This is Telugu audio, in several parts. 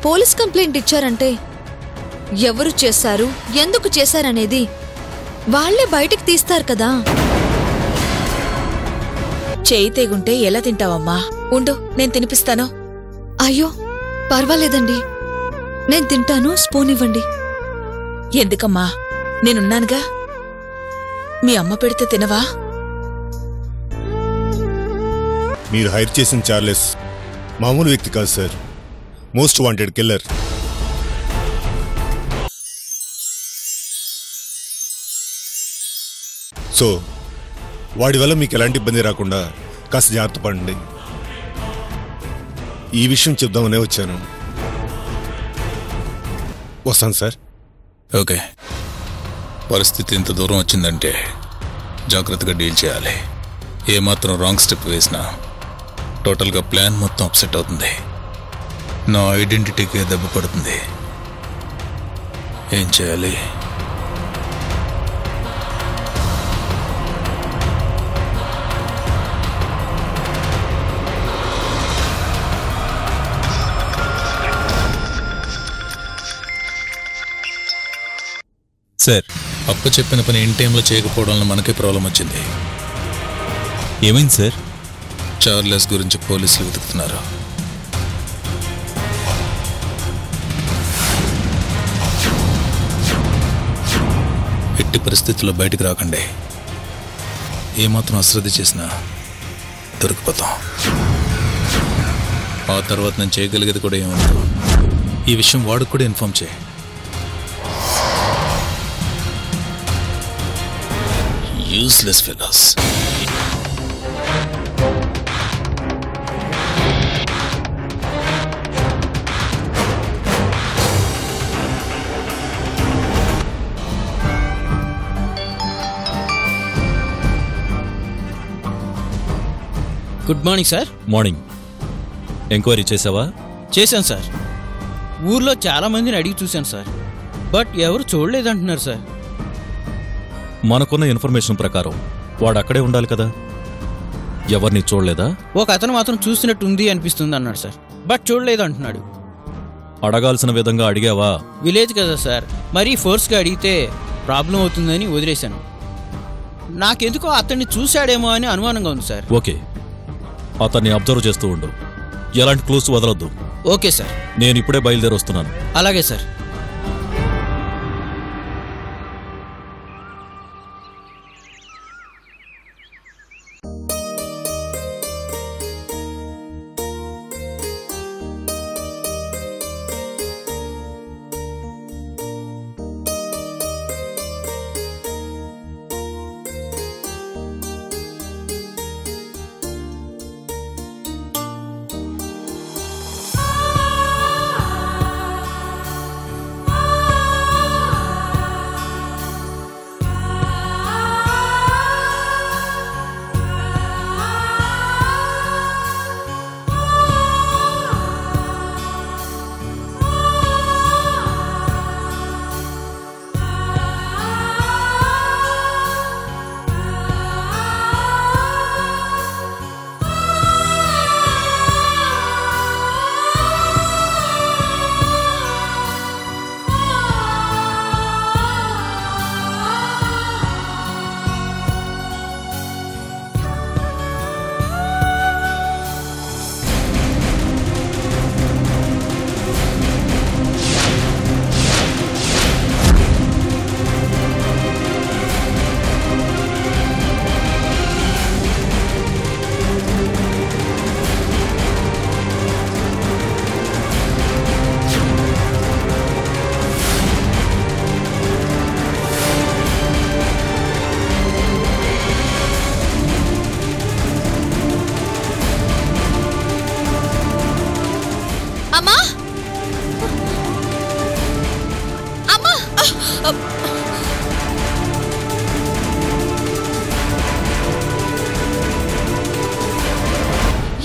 పోలీస్ కంప్లైంట్ ఇచ్చారంటే ఎవరు చేశారు, ఎందుకు చేశారనేది వాళ్లే బయటికి తీస్తారు కదా. చేయి తెగుంటే ఎలా తింటావమ్మా? ఉండు, నేను తినిపిస్తాను. అయ్యో పర్వాలేదండి, నేను తింటాను, స్పూన్ ఇవ్వండి. ఎందుకమ్మా, నేనున్నానుగా. మీ అమ్మ పెడితే తినవా? మీరు హైర్ చేసిన చార్లెస్ మామూలు వ్యక్తి కాదు sir, most wanted killer. So వాడి వల్ల మీకు ఎలాంటి ఇబ్బంది రాకుండా కాస్త జాగ్రత్త పడండి. ఈ విషయం చెప్దామనే వచ్చాను. వస్తాను సార్. ఓకే, పరిస్థితి ఇంత దూరం వచ్చిందంటే జాగ్రత్తగా డీల్ చేయాలి. ఏమాత్రం రాంగ్ స్టెప్ వేసినా టోటల్గా ప్లాన్ మొత్తం అప్సెట్ అవుతుంది. నా ఐడెంటిటీకి దెబ్బ పడుతుంది. ఏం చేయాలి? సార్, అప్ప చెప్పిన పని ఇన్ టైంలో చేయకపోవడంలో మనకే ప్రాబ్లం వచ్చింది. ఏమైంది సార్? చార్లెస్ గురించి పోలీసులు వెతుకుతున్నారు. ఎట్టి పరిస్థితుల్లో బయటకు రాకండి. ఏమాత్రం అశ్రద్ధ చేసినా దొరికిపోతాం. ఆ తర్వాత నేను చేయగలిగేది కూడా ఏమవుతుంది. ఈ విషయం వాడికి కూడా ఇన్ఫార్మ్ చేయి. Useless fellows. Good morning sir. Morning. Enquiry చేసావా? చేశాను సార్. ఊర్లో చాలా మందిని అడిగి చూశాను సార్, బట్ ఎవరు చూడలేదంటున్నారు సార్. మనకున్న ఇన్ఫర్మేషన్ ప్రకారం వాడు అక్కడే ఉండాలి కదా, ఎవరిని చూడలేదా? ఒక అతను మాత్రం చూసినట్టు ఉంది అనిపిస్తుంది అన్నాడు సార్, బట్ చూడలేదు అంటున్నాడు. అడగాల్సిన విధంగా అడిగావా? విలేజ్ కదా సార్, మరీ ఫోర్స్గా అడిగితే ప్రాబ్లం అవుతుందని వదిలేశాను. నాకెందుకో అతన్ని చూశాడేమో అని అనుమానంగా ఉంది సార్. ఓకే, అతన్ని అబ్జర్వ్ చేస్తూ ఉండు, ఎలాంటి క్లూస్ వదలొద్దు. Okay sir. నేను ఇప్పుడే బయలుదేరి వస్తున్నాను. అలాగే సార్.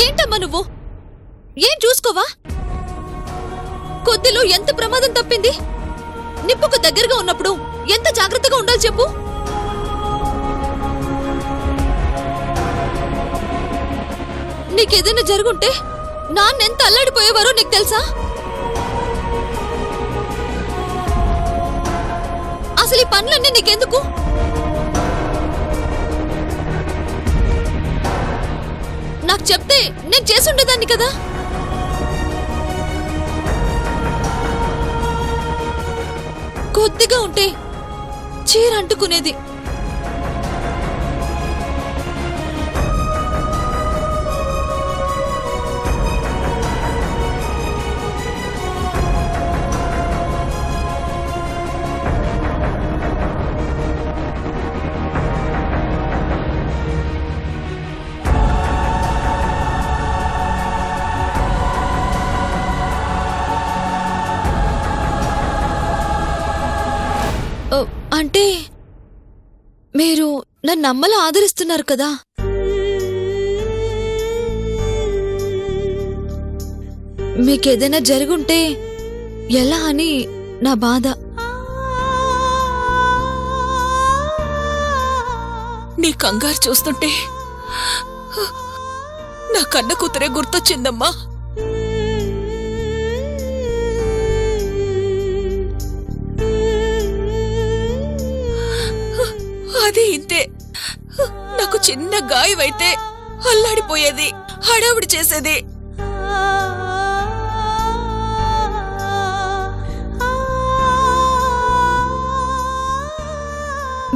ఏంటమ్మా నువ్వు? ఏం చూసుకోవా? కొద్దిలో ఎంత ప్రమాదం తప్పింది. నిప్పుకు దగ్గరగా ఉన్నప్పుడు ఎంత జాగ్రత్తగా ఉండాలి చెప్పు. నీకేదైనా జరుగుంటే నాన్నెంత అల్లాడిపోయేవారో నీకు తెలుసా? పనులన్నీ నీకెందుకు? నాకు చెప్తే నేను చేసుండేదాన్ని కదా. కొద్దిగా ఉంటే చీర అంటుకునేది. అంటే మీరు నన్ను నమ్మలా ఆదరిస్తున్నారు కదా. మీకేదైనా జరుగుంటే ఎలా అని నా బాధ. నీ కంగారు చూస్తుంటే నా కన్న కూతురే గుర్తొచ్చిందమ్మా. అది ఇంతే. నాకు చిన్న గాయమైతే అల్లాడిపోయేది, హడావుడి చేసేది.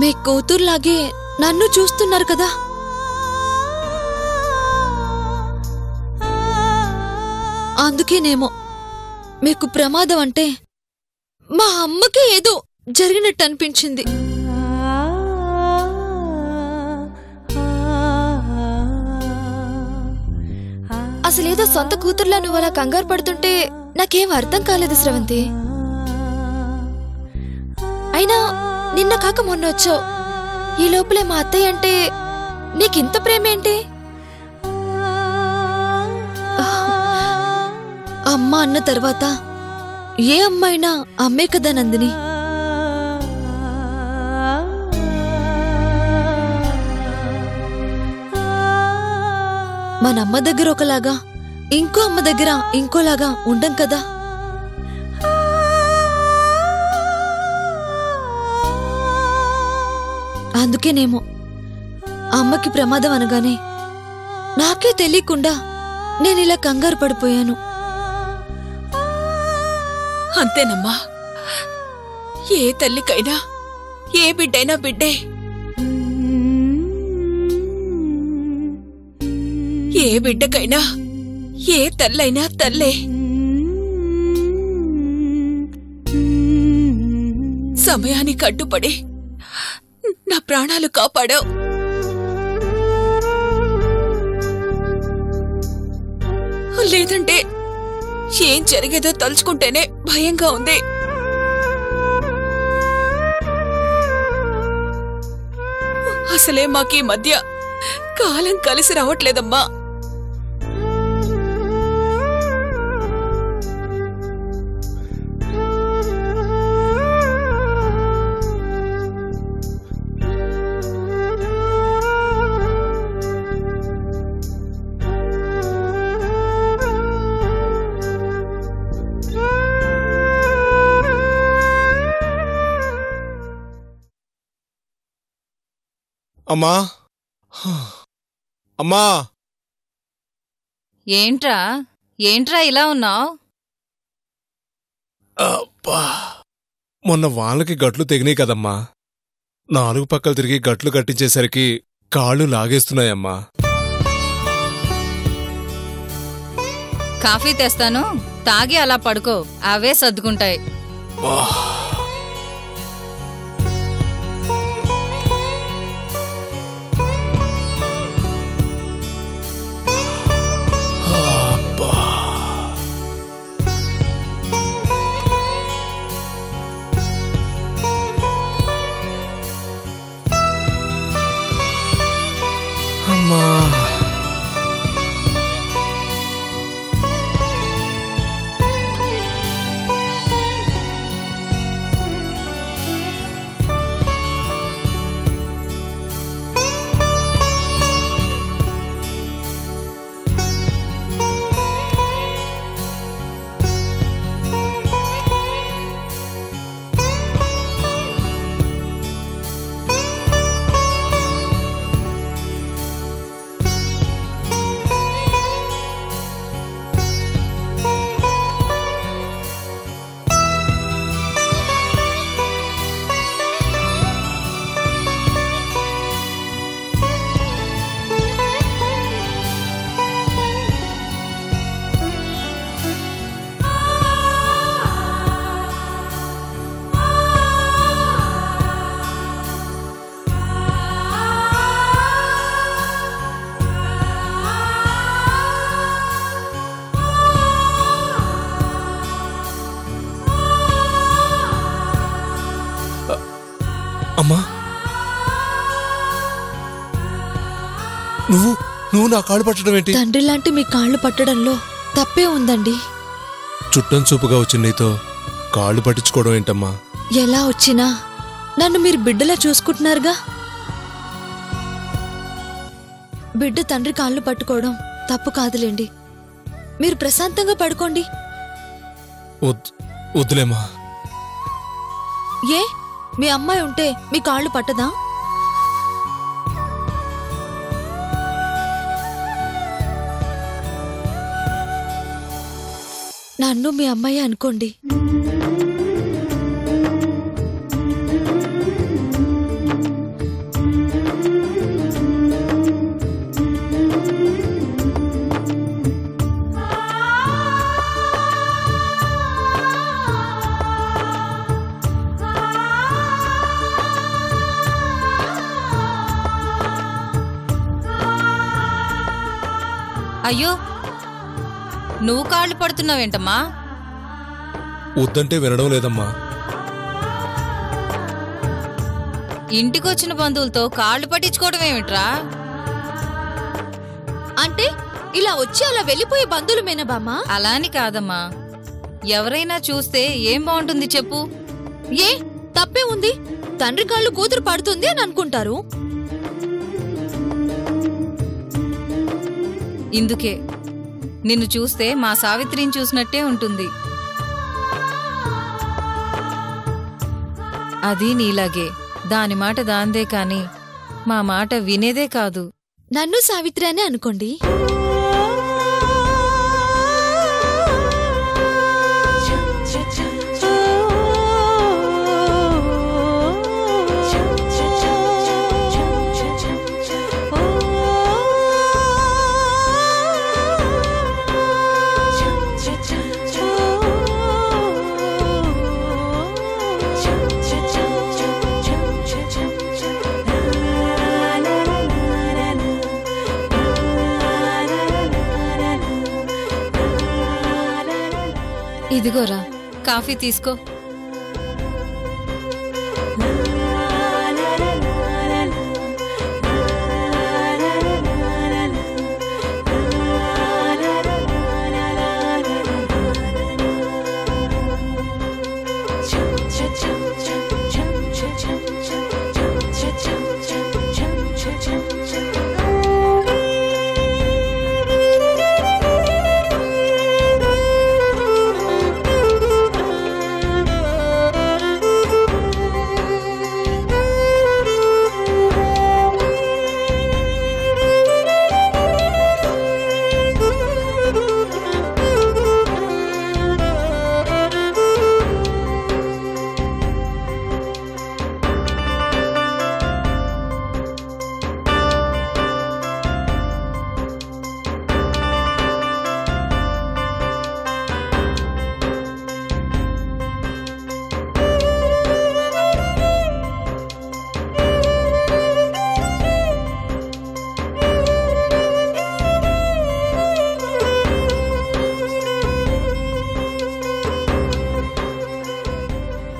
మీ కూతుర్లాగే నన్ను చూస్తున్నారు కదా. అందుకేనేమో మీకు ప్రమాదం అంటే మా అమ్మకే ఏదో జరిగినట్టు అనిపించింది. అసలేదో సొంత కూతుర్లా నువ్వు అలా కంగారు పడుతుంటే నాకేం అర్థం కాలేదు స్రవంతి. అయినా నిన్న కాక మొన్న వచ్చావు. ఈ లోపలే మా అత్తయ్య అంటే నీకింత ప్రేమేంటి? అమ్మ అన్న తర్వాత ఏ అమ్మైనా అమ్మే కదా నందిని. మన అమ్మ దగ్గర ఒకలాగా ఇంకో అమ్మ దగ్గర ఇంకోలాగా ఉండం కదా. అందుకేనేమో అమ్మకి ప్రమాదం అనగానే నాకే తెలియకుండా నేనిలా కంగారు పడిపోయాను. అంతేనమ్మా. ఏ తల్లికైనా ఏ బిడ్డైనా బిడ్డే. ఏ బిడ్డకైనా ఏ తల్లైనా తల్లే. సమయానికి అడ్డుపడి నా ప్రాణాలు కాపాడావు. లేదంటే ఏం జరిగేదో తలుచుకుంటేనే భయంగా ఉంది. అసలే మాకీ మధ్య కాలం కలిసి రావట్లేదమ్మా. అమ్మా, అమ్మా. ఏంట్రా ఇలా ఉన్నావు? మొన్న వాళ్ళకి గట్లు తెగినాయి కదమ్మా. 4 పక్కలు తిరిగి గట్లు కట్టించేసరికి కాళ్ళు లాగేస్తున్నాయమ్మా. కాఫీ తెస్తాను, తాగి అలా పడుకో, అవే సర్దుకుంటాయి. నువ్వు నా కాళ్ళు పట్టడం ఏంటి? తండ్రి లాంటి మీ కాళ్ళు పట్టడంలో తప్పే ఉందండి. చుట్టం చూపుగా వచ్చిన నీతో కాళ్ళు పట్టించుకోవడం ఏంటమ్మా? ఎలా వచ్చినా నన్ను మీరు బిడ్డలా చూసుకుంటున్నారుగా. బిడ్డ తండ్రి కాళ్ళు పట్టుకోవడం తప్పు కాదులేండి. మీరు ప్రశాంతంగా పడుకోండి. వద్దులేమా. ఏ మీ అమ్మాయి ఉంటే మీ కాళ్ళు పట్టదా? నన్ను మీ అమ్మాయి అనుకోండి. అయ్యో, నువ్వు కాళ్ళు పడుతున్నావేంటమ్మా? వద్దంటే వినడం లేదమ్మా. ఇంటికొచ్చిన బంధువులతో కాళ్ళు పట్టించుకోవడం ఏమిట్రా? అంటే ఇలా వచ్చి అలా వెళ్ళిపోయే బంధువులమేనా బామ్మా? అలా అని కాదమ్మా, ఎవరైనా చూస్తే ఏం బాగుంటుంది చెప్పు? ఏ తప్పే ఉంది? తండ్రి కాళ్ళు కూతురు పడుతుంది అని అనుకుంటారు. ఇందుకే నిన్ను చూస్తే మా సావిత్రిని చూసినట్టే ఉంటుంది. అది నీలాగే, దాని మాట దాందే కాని మా మాట వినేదే కాదు. నన్ను సావిత్రి అనే అనుకోండి. ఇదిగోరా, కాఫీ తీసుకో.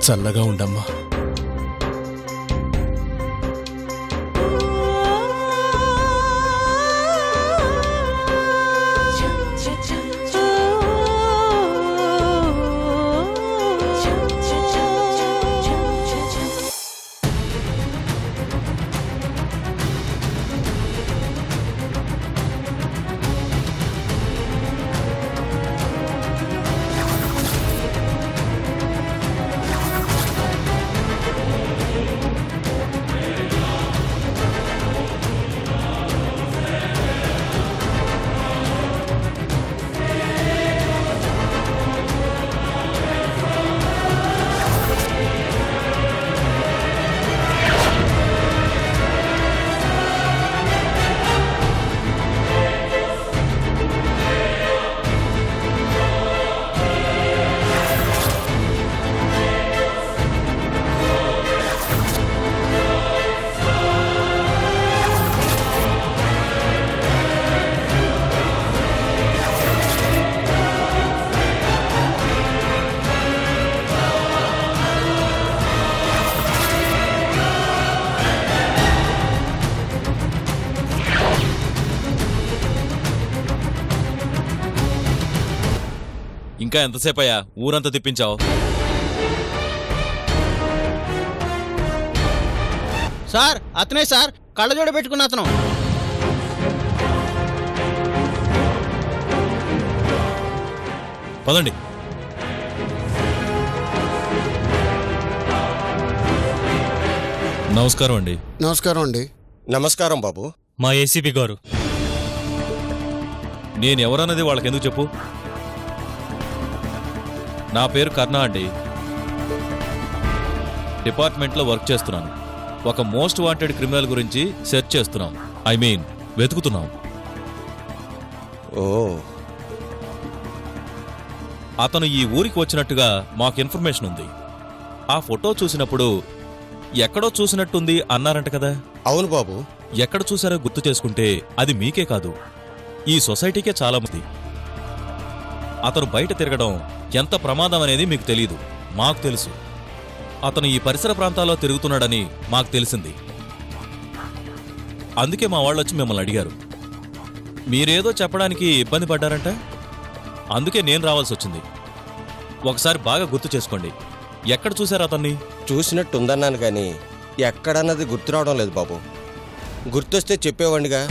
చల్లగా ఉండమ్మా. ఇంకా ఎంతసేపయ్యా ఊరంతా తిప్పించావు? సార్ అతనే సార్, కళ్ళజోడ పెట్టుకున్న అతను. పదండి. నమస్కారం అండి. నమస్కారం అండి. నమస్కారం బాబు. మా ఏసీపీ గారు. నేనెవరన్నది వాళ్ళకెందుకు చెప్పు. నా పేరు కర్ణ అండి. డిపార్ట్మెంట్లో వర్క్ చేస్తున్నాను. ఒక మోస్ట్ వాంటెడ్ క్రిమినల్ గురించి సెర్చ్ చేస్తున్నాం. వెతుకుతున్నాం. ఓ, అతను ఈ ఊరికి వచ్చినట్టుగా మాకు ఇన్ఫర్మేషన్ ఉంది. ఆ ఫోటో చూసినప్పుడు ఎక్కడో చూసినట్టుంది అన్నారంట కదా? అవును బాబు. ఎక్కడ చూసారో గుర్తు చేసుకుంటే అది మీకే కాదు, ఈ సొసైటీకే చాలా మంది. అతను బయట తిరగడం ఎంత ప్రమాదం అనేది మీకు తెలీదు, మాకు తెలుసు. అతను ఈ పరిసర ప్రాంతాల్లో తిరుగుతున్నాడని మాకు తెలిసింది. అందుకే మా వాళ్ళొచ్చి మిమ్మల్ని అడిగారు. మీరేదో చెప్పడానికి ఇబ్బంది పడ్డారంట, అందుకే నేను రావాల్సి వచ్చింది. ఒకసారి బాగా గుర్తు చేసుకోండి, ఎక్కడ చూశారు అతన్ని? చూసినట్టుందన్నాను కానీ ఎక్కడన్నది గుర్తు రావడం లేదు బాబు. గుర్తొస్తే చెప్పేవాడిగా.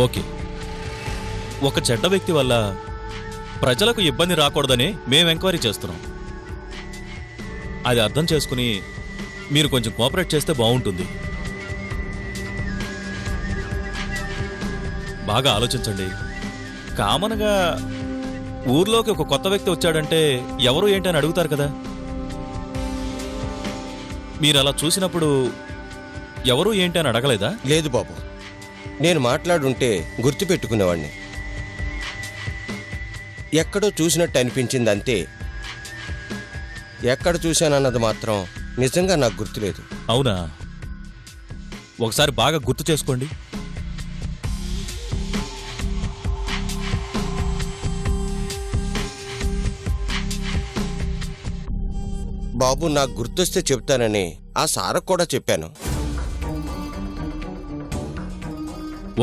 ఓకే, ఒక చెడ్డ వ్యక్తి వల్ల ప్రజలకు ఇబ్బంది రాకూడదని మేము ఎంక్వైరీ చేస్తున్నాం. అది అర్థం చేసుకుని మీరు కొంచెం కోఆపరేట్ చేస్తే బాగుంటుంది. బాగా ఆలోచించండి. కామన్గా ఊర్లోకి ఒక కొత్త వ్యక్తి వచ్చాడంటే ఎవరు ఏంటని అడుగుతారు కదా. మీరు అలా చూసినప్పుడు ఎవరు ఏంటి అని అడగలేదా? లేదు బాబు, నేను మాట్లాడుంటే గుర్తుపెట్టుకునేవాడిని. ఎక్కడో చూసినట్టు అనిపించింది అంతే. ఎక్కడ చూశానన్నది మాత్రం నిజంగా నాకు గుర్తులేదు. అవునా? ఒకసారి బాగా గుర్తు చేసుకోండి. బాబు, నాకు గుర్తొస్తే చెప్తానని ఆ సారకు కూడా చెప్పాను.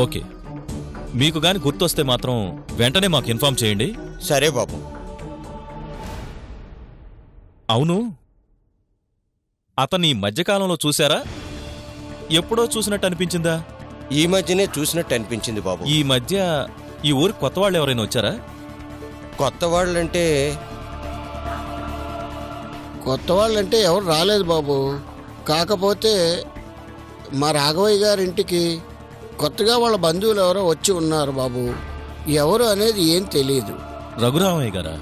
ఓకే, మీకు గాని గుర్తొస్తే మాత్రం వెంటనే మాకు ఇన్ఫార్మ్ చేయండి. సరే బాబు. అవును, అతన్ని ఈ మధ్యకాలంలో చూశారా? ఎప్పుడో చూసినట్టు అనిపించిందా? ఈ మధ్యనే చూసినట్టు అనిపించింది బాబు. ఈ మధ్య ఈ ఊరికి కొత్త వాళ్ళు ఎవరైనా వచ్చారా? కొత్త వాళ్ళంటే ఎవరు రాలేదు బాబు. కాకపోతే మా రాఘవయ్య గారింటికి కొత్తగా వాళ్ళ బంధువులు ఎవరో వచ్చి ఉన్నారు బాబు. ఎవరు అనేది ఏం తెలియదు. రఘురామయ్య గారా?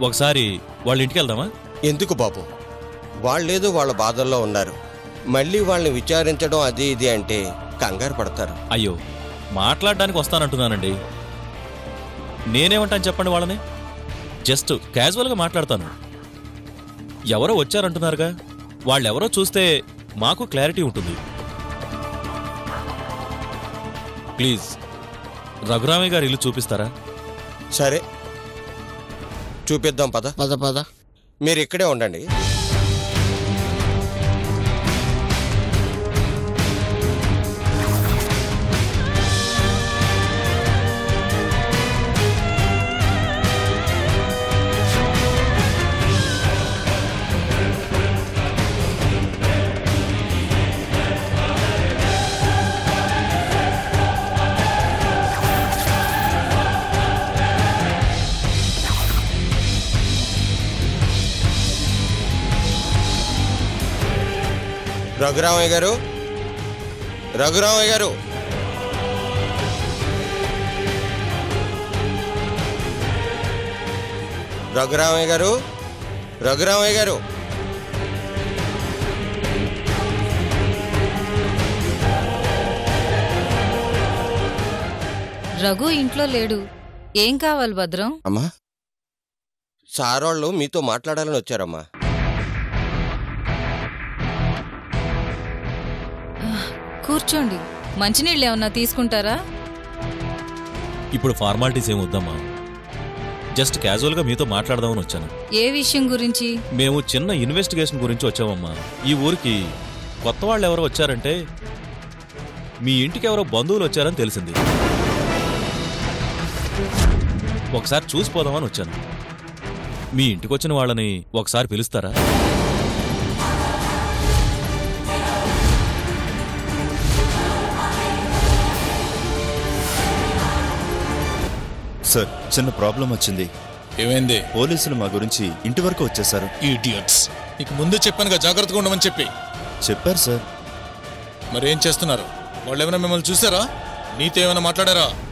ఒకసారి వాళ్ళ ఇంటికి వెళ్దామా? ఎందుకు బాబు? వాళ్ళేదో వాళ్ళ బాధల్లో ఉన్నారు. మళ్ళీ వాళ్ళని విచారించడం అది ఇది అంటే కంగారు పడతారు. అయ్యో, మాట్లాడడానికి వస్తానంటున్నానండి. నేనేమంటాను చెప్పండి వాళ్ళని? జస్ట్ క్యాజువల్గా మాట్లాడతాను. ఎవరో వచ్చారంటున్నారుగా, వాళ్ళెవరో చూస్తే మాకు క్లారిటీ ఉంటుంది. ప్లీజ్ రఘురామయ్య గారి ఇల్లు చూపిస్తారా? సరే, చూపిద్దాం. పద పద పద. మీరు ఇక్కడే ఉండండి. రఘురామయ్య గారు, రఘురామయ్య గారు, రఘురామయ్య గారు, రఘురామయ్య గారు. రఘు ఇంట్లో లేడు. ఏం కావాలి భద్రం? అమ్మా, సారోళ్ళు మీతో మాట్లాడాలని వచ్చారమ్మా. కూర్చోండి. మంచినీళ్ళు ఏమన్నా తీసుకుంటారా? ఇప్పుడు ఫార్మాలిటీస్ ఏం వద్దమ్మా. జస్ట్ క్యాజువల్గా మీతో మాట్లాడదామని వచ్చాను. ఏ విషయం గురించి? మేము చిన్న ఇన్వెస్టిగేషన్ గురించి వచ్చామమ్మా. ఈ ఊరికి కొత్త వాళ్ళు ఎవరో వచ్చారంటే మీ ఇంటికి ఎవరో బంధువులు వచ్చారని తెలిసింది. ఒకసారి చూసిపోదామని వచ్చాను. మీ ఇంటికి వచ్చిన వాళ్ళని ఒకసారి పిలుస్తారా? సార్, చిన్న ప్రాబ్లం వచ్చింది. ఏమైంది? పోలీసులు మా గురించి ఇంటి వరకు వచ్చేసారు. ఈడియట్స్! నీకు ముందే చెప్పానుగా జాగ్రత్తగా ఉండమని చెప్పి. చెప్పారు సార్. మరేం చేస్తున్నారు? వాళ్ళు ఏమైనా మిమ్మల్ని చూసారా? నీతో ఏమైనా మాట్లాడారా?